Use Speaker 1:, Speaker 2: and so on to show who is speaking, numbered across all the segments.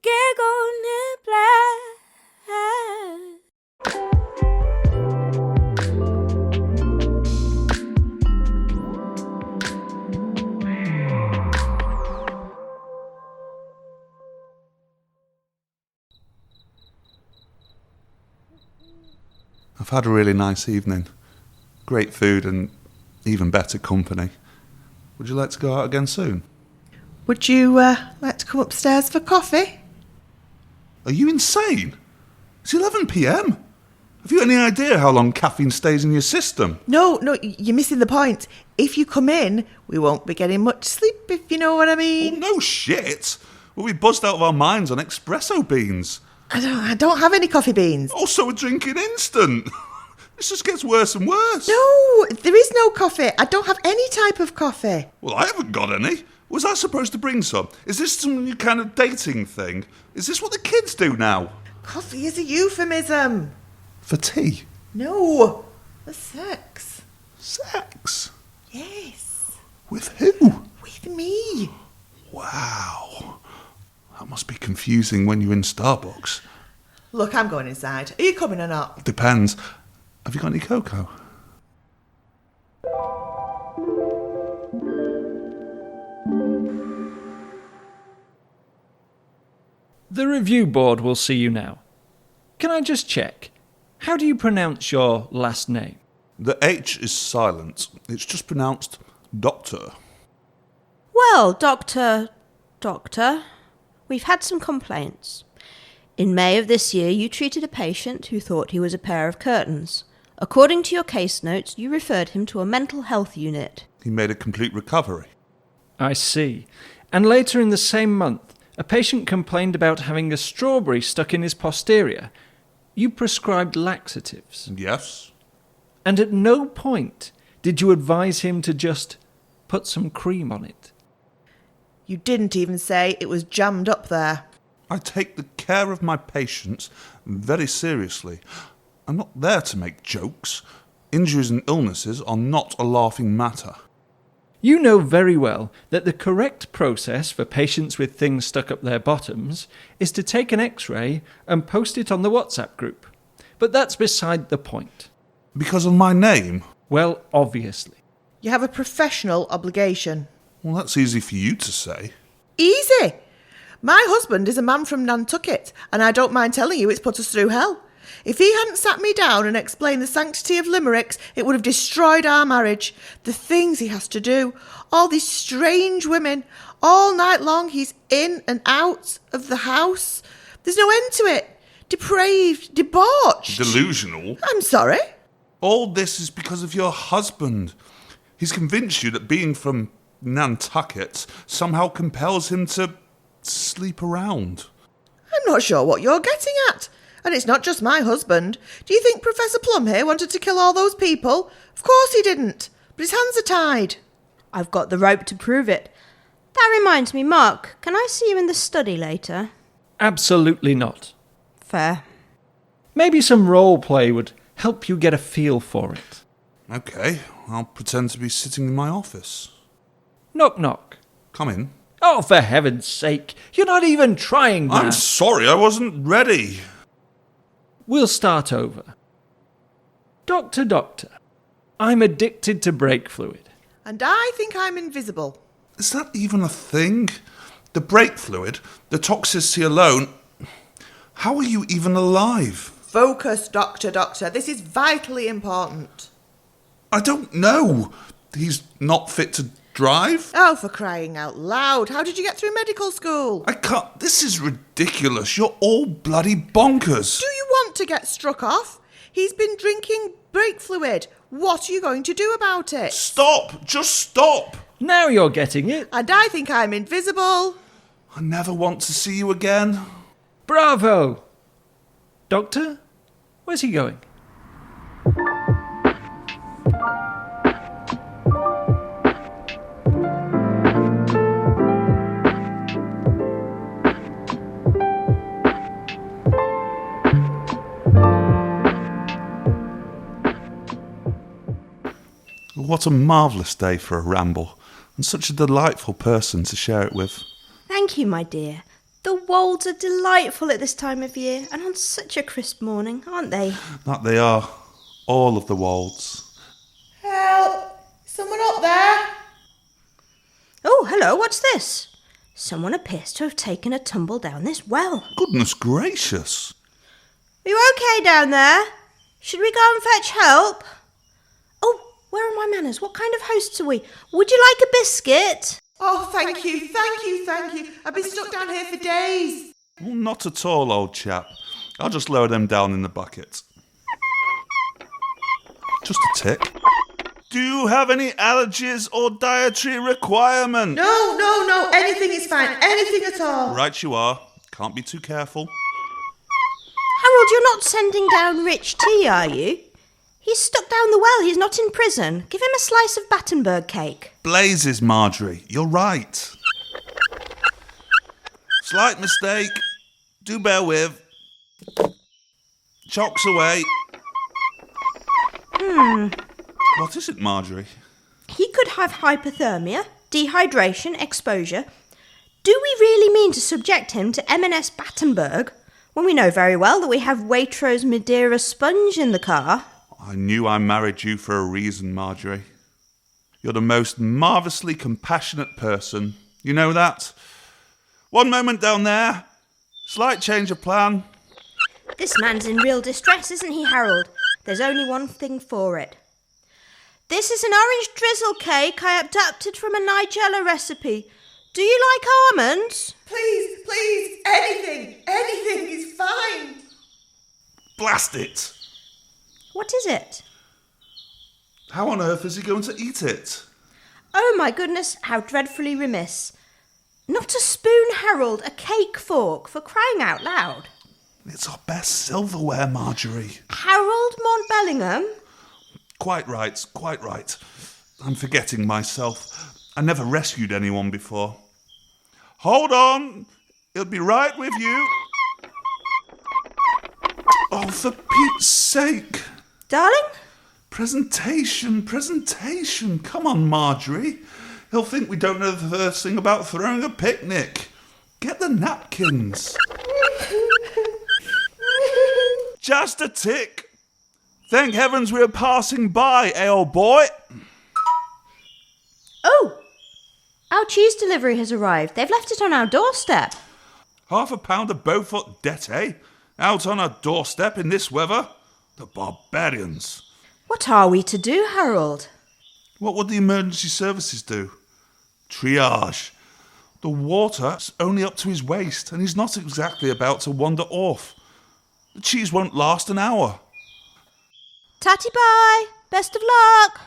Speaker 1: giggle nibbler.
Speaker 2: I've had a really nice evening. Great food and even better company. Would you like to go out again soon?
Speaker 3: Would you like to come upstairs for coffee?
Speaker 2: Are you insane? It's 11 p.m. Have you any idea how long caffeine stays in your system?
Speaker 3: No, you're missing the point. If you come in, we won't be getting much sleep, if you know what I mean.
Speaker 2: Oh, no shit. We'll be buzzed out of our minds on espresso beans.
Speaker 3: I don't have any coffee beans.
Speaker 2: Oh, so we're drinking instant. This just gets worse and worse.
Speaker 3: No, there is no coffee. I don't have any type of coffee.
Speaker 2: Well, I haven't got any. Was I supposed to bring some? Is this some new kind of dating thing? Is this what the kids do now?
Speaker 3: Coffee is a euphemism.
Speaker 2: For tea?
Speaker 3: No, for sex.
Speaker 2: Sex?
Speaker 3: Yes.
Speaker 2: With who?
Speaker 3: With me.
Speaker 2: Wow. That must be confusing when you're in Starbucks.
Speaker 3: Look, I'm going inside. Are you coming or not?
Speaker 2: Depends. Have you got any cocoa?
Speaker 4: The review board will see you now. Can I just check? How do you pronounce your last name?
Speaker 2: The H is silent. It's just pronounced Doctor.
Speaker 1: Well, Doctor, we've had some complaints. In May of this year, you treated a patient who thought he was a pair of curtains. According to your case notes, you referred him to a mental health unit.
Speaker 2: He made a complete recovery.
Speaker 4: I see. And later in the same month, a patient complained about having a strawberry stuck in his posterior. You prescribed laxatives.
Speaker 2: Yes.
Speaker 4: And at no point did you advise him to just put some cream on it.
Speaker 3: You didn't even say it was jammed up there.
Speaker 2: I take the care of my patients very seriously. I'm not there to make jokes. Injuries and illnesses are not a laughing matter.
Speaker 4: You know very well that the correct process for patients with things stuck up their bottoms is to take an X-ray and post it on the WhatsApp group. But that's beside the point.
Speaker 2: Because of my name?
Speaker 4: Well, obviously.
Speaker 3: You have a professional obligation.
Speaker 2: Well, that's easy for you to say.
Speaker 3: Easy! My husband is a man from Nantucket, and I don't mind telling you it's put us through hell. If he hadn't sat me down and explained the sanctity of limericks, it would have destroyed our marriage. The things he has to do, all these strange women, all night long he's in and out of the house. There's no end to it. Depraved, debauched.
Speaker 2: Delusional?
Speaker 3: I'm sorry.
Speaker 2: All this is because of your husband. He's convinced you that being from Nantucket somehow compels him to sleep around.
Speaker 3: I'm not sure what you're getting at. And it's not just my husband. Do you think Professor Plum here wanted to kill all those people? Of course he didn't. But his hands are tied.
Speaker 1: I've got the rope to prove it. That reminds me, Mark, can I see you in the study later?
Speaker 4: Absolutely not.
Speaker 1: Fair.
Speaker 4: Maybe some role play would help you get a feel for it.
Speaker 2: Okay, I'll pretend to be sitting in my office.
Speaker 4: Knock, knock.
Speaker 2: Come in.
Speaker 4: Oh, for heaven's sake, you're not even trying that.
Speaker 2: I'm sorry, I wasn't ready.
Speaker 4: We'll start over. Doctor, I'm addicted to brake fluid.
Speaker 3: And I think I'm invisible.
Speaker 2: Is that even a thing? The brake fluid, the toxicity alone. How are you even alive?
Speaker 3: Focus, Doctor. This is vitally important.
Speaker 2: I don't know. He's not fit to drive?
Speaker 3: Oh, for crying out loud. How did you get through medical school?
Speaker 2: I can't. This is ridiculous. You're all bloody bonkers.
Speaker 3: Do you want to get struck off? He's been drinking brake fluid. What are you going to do about it?
Speaker 2: Stop. Just stop.
Speaker 4: Now you're getting it.
Speaker 3: And I think I'm invisible.
Speaker 2: I never want to see you again.
Speaker 4: Bravo! Doctor, where's he going?
Speaker 2: What a marvellous day for a ramble, and such a delightful person to share it with.
Speaker 1: Thank you, my dear. The wolds are delightful at this time of year, and on such a crisp morning, aren't they?
Speaker 2: That they are. All of the wolds.
Speaker 3: Help! Someone up there?
Speaker 1: Oh, hello, what's this? Someone appears to have taken a tumble down this well.
Speaker 2: Goodness gracious.
Speaker 1: Are you okay down there? Should we go and fetch help? Oh, where are my manners? What kind of hosts are we? Would you like a biscuit?
Speaker 3: Oh, thank you. I've been stuck down here for days.
Speaker 2: Well, not at all, old chap. I'll just lower them down in the bucket. Just a tick. Do you have any allergies or dietary requirements?
Speaker 3: No, anything is fine. Anything at all.
Speaker 2: Right you are. Can't be too careful.
Speaker 1: Harold, you're not sending down Rich tea, are you? He's stuck down the well. He's not in prison. Give him a slice of Battenberg cake.
Speaker 2: Blazes, Marjorie. You're right. Slight mistake. Do bear with. Chocks away. What is it, Marjorie?
Speaker 1: He could have hypothermia, dehydration, exposure. Do we really mean to subject him to M&S Battenberg when we know very well that we have Waitrose Madeira sponge in the car?
Speaker 2: I knew I married you for a reason, Marjorie. You're the most marvellously compassionate person. You know that? One moment down there. Slight change of plan.
Speaker 1: This man's in real distress, isn't he, Harold? There's only one thing for it. This is an orange drizzle cake I adapted from a Nigella recipe. Do you like almonds?
Speaker 3: Please, anything is fine.
Speaker 2: Blast it!
Speaker 1: What is it?
Speaker 2: How on earth is he going to eat it?
Speaker 1: Oh my goodness, how dreadfully remiss. Not a spoon, Harold, a cake fork, for crying out loud.
Speaker 2: It's our best silverware, Marjorie.
Speaker 1: Harold Montbellingham?
Speaker 2: Quite right. I'm forgetting myself. I never rescued anyone before. Hold on. He'll be right with you. Oh, for Pete's sake.
Speaker 1: Darling?
Speaker 2: Presentation. Come on, Marjorie. He'll think we don't know the first thing about throwing a picnic. Get the napkins. Just a tick. Thank heavens we were passing by, old boy.
Speaker 1: Oh, our cheese delivery has arrived. They've left it on our doorstep.
Speaker 2: £half a pound of Beaufort Dete out on our doorstep in this weather? The barbarians.
Speaker 1: What are we to do, Harold?
Speaker 2: What would the emergency services do? Triage. The water's only up to his waist and he's not exactly about to wander off. The cheese won't last an hour.
Speaker 1: Tatty bye. Best of luck.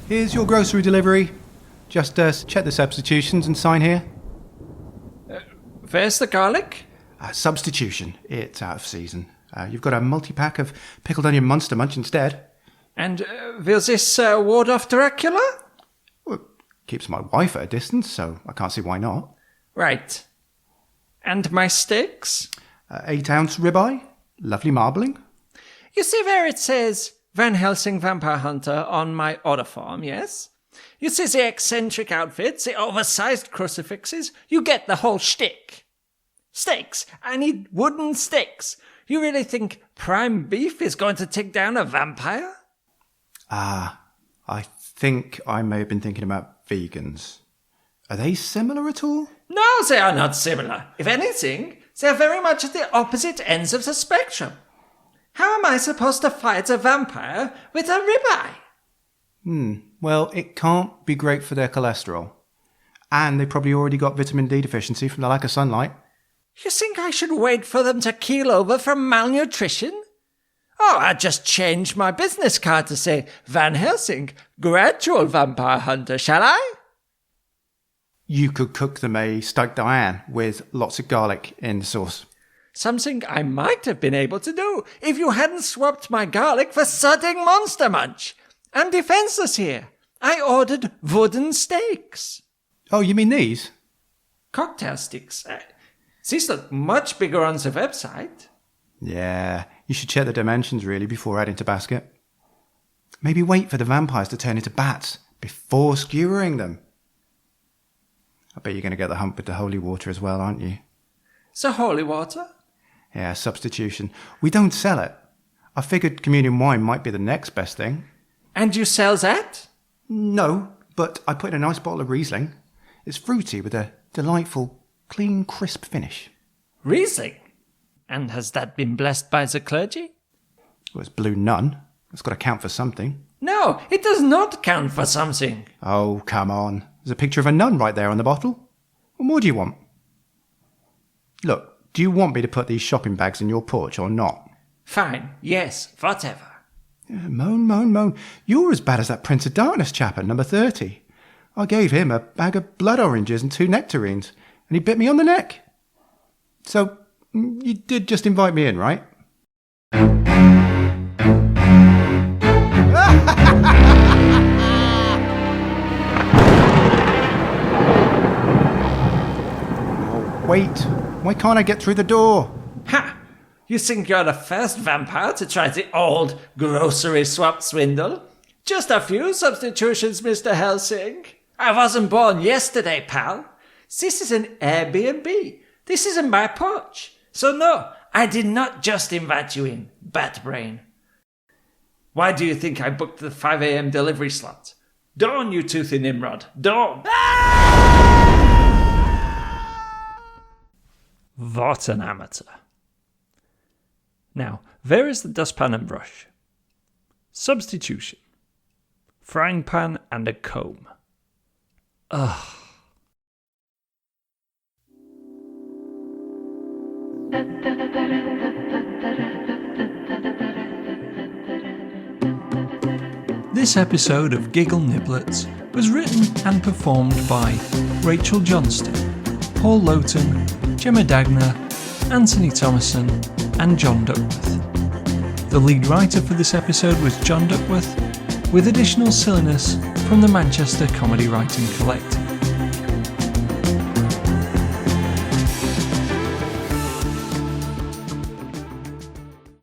Speaker 5: Here's your grocery delivery. Just check the substitutions and sign here.
Speaker 4: Where's the garlic?
Speaker 5: Substitution. It's out of season. You've got a multi-pack of pickled onion Monster Munch instead.
Speaker 4: And will this ward off Dracula?
Speaker 5: Well, keeps my wife at a distance, so I can't see why not.
Speaker 4: Right. And my steaks?
Speaker 5: 8-ounce ribeye. Lovely marbling.
Speaker 4: You see where it says Van Helsing Vampire Hunter on my order form, yes? You see the eccentric outfits, the oversized crucifixes? You get the whole shtick. Steaks. I need wooden sticks. You really think prime beef is going to take down a vampire?
Speaker 5: I think I may have been thinking about vegans. Are they similar at all?
Speaker 4: No, they are not similar. If anything, they are very much at the opposite ends of the spectrum. How am I supposed to fight a vampire with a ribeye?
Speaker 5: Well, it can't be great for their cholesterol. And they probably already got vitamin D deficiency from the lack of sunlight.
Speaker 4: You think I should wait for them to keel over from malnutrition? Oh, I'd just change my business card to say Van Helsing, gradual vampire hunter, shall I?
Speaker 5: You could cook them a steak Diane with lots of garlic in the sauce.
Speaker 4: Something I might have been able to do if you hadn't swapped my garlic for sodding Monster Munch. I'm defenseless here. I ordered wooden steaks.
Speaker 5: Oh, you mean these?
Speaker 4: Cocktail sticks. These look much bigger on the website.
Speaker 5: Yeah, you should check the dimensions really before adding to basket. Maybe wait for the vampires to turn into bats before skewering them. I bet you're going to get the hump with the holy water as well, aren't you?
Speaker 4: The holy water?
Speaker 5: Yeah, substitution. We don't sell it. I figured communion wine might be the next best thing.
Speaker 4: And you sell that?
Speaker 5: No, but I put in a nice bottle of Riesling. It's fruity with a delightful, clean, crisp finish.
Speaker 4: Riesling? And has that been blessed by the clergy?
Speaker 5: Well, it's Blue Nun. It's got to count for something.
Speaker 4: No, it does not count for something.
Speaker 5: Oh, come on. There's a picture of a nun right there on the bottle. What more do you want? Look, do you want me to put these shopping bags in your porch or not?
Speaker 4: Fine, yes, whatever.
Speaker 5: Moan. You're as bad as that Prince of Darkness chap at number 30. I gave him a bag of blood oranges and 2 nectarines, and he bit me on the neck. So, you did just invite me in, right? Oh, wait. Why can't I get through the door?
Speaker 4: Ha! You think you're the first vampire to try the old grocery swap swindle? Just a few substitutions, Mr. Helsing. I wasn't born yesterday, pal. This is an Airbnb. This isn't my porch. So no, I did not just invite you in, Batbrain. Why do you think I booked the 5 a.m. delivery slot? Dawn, you toothy Nimrod, dawn! What an amateur. Now, there is the dustpan and brush. Substitution. Frying pan and a comb. Ugh. This episode of Giggle Niblets was written and performed by Rachel Johnston, Paul Lowton, Gemma Dagner, Anthony Thomason, and John Duckworth. The lead writer for this episode was John Duckworth, with additional silliness from the Manchester Comedy Writing Collective.